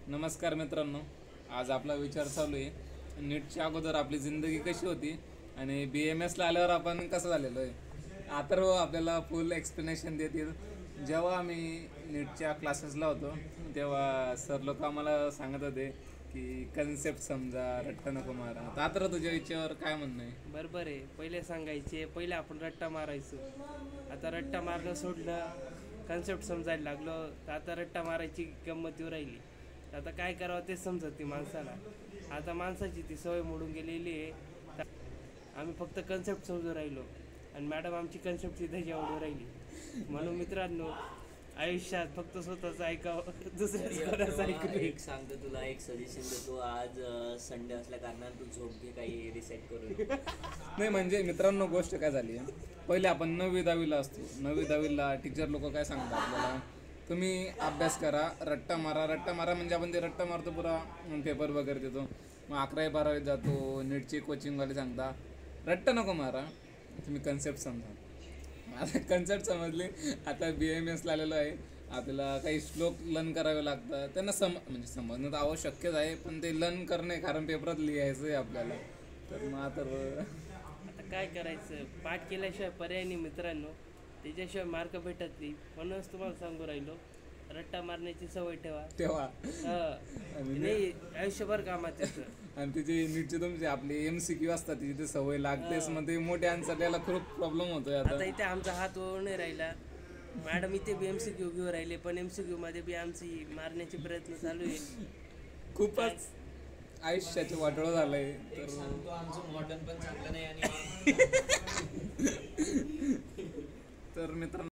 नमस्कार मित्रांनो. आज आपला विचार चालू आहे नीटच्या अगोदर आपली जिंदगी कशी होती आणि BMSला आल्यावर आपण कसं झालेलो आहे. आता आपल्याला फुल एक्सप्लेनेशन देतील. जेव्हा आम्ही नीटच्या क्लासेसला होतो तेव्हा सर लोक आम्हाला सांगत होते की कन्सेप्ट समजा, रट्टा नको मारा. आता तुझ्या विषयावर काय म्हणणं आहे? बरोबर आहे. पहिले सांगायचे, पहिले आपण रट्टा मारायचो. आता रट्टा मारणं सोडलं, कन्सेप्ट समजायला लागलो, तर आता रट्टा मारायची गंमत येऊ राहिली. आता काय करावं तेच समजत नाही माणसाला. आता माणसाची ती सवय मोडून गेलेली आहे. आम्ही फक्त कन्सेप्ट समजून राहिलो आणि मॅडम आमची कन्सेप्टची त्याची आवडून राहिली. म्हणून मित्रांनो, आयुष्यात फक्त स्वतःच ऐकावं, दुसऱ्याच ऐकू नये. एक सांगतो तुला, एक सजेशन देतो. आज संडे असल्या कारणाने तू झोप घे, काही रिसेट करू. नाही म्हणजे मित्रांनो, गोष्ट काय झाली आहे, पहिले आपण 9वी-10वीला असतो. 9वी-10वीला टीचर लोक काय सांगतात आपल्याला, तुम्ही अभ्यास करा, रट्टा मारा म्हणजे आपण ते रट्टा मारतो, पुरा पेपर वगैरे देतो. मग 11वी-12वीत जातो, नीटची कोचिंगवाले सांगता रट्टा नको मारा, तुम्ही कन्सेप्ट समजा. आता कन्सेप्ट समजले. आता BMSला आलेलो आहे, आपल्याला काही श्लोक लर्न करावे लागतात. त्यांना म्हणजे समजणं तर आवश्यकच आहे, पण ते लर्न करणे, कारण पेपरात लिहायचं आहे आपल्याला. तर मग आता काय करायचं, पाठ केल्याशिवाय पर्याय नाही मित्रांनो. त्याच्याशिवाय मार्क भेटत नाही. म्हणूनच तुम्हाला सांगू राहिलो, रट्टा मारण्याची सवय ठेवा. नाही, आयुष्यभर कामात येतं. आणि तिची नीटची तुमची आपली MCQ असतात, तिची ते सवय लागतेच. मग ते मोठे आन्सर द्यायला खूप प्रॉब्लेम होतोय. आता इथे आमचा हात वळून नाही राहिला. मॅडम इथे बी MCQ घेऊन राहिले, पण MCQ मध्ये बी आमची मारण्याचे प्रयत्न चालू आहे. खूपच आयुष्याचे वाटोळं झालंय. एक सांगतो, आमचं मॉडर्न पण चांगलं नाही आणि तर मित्रांनो,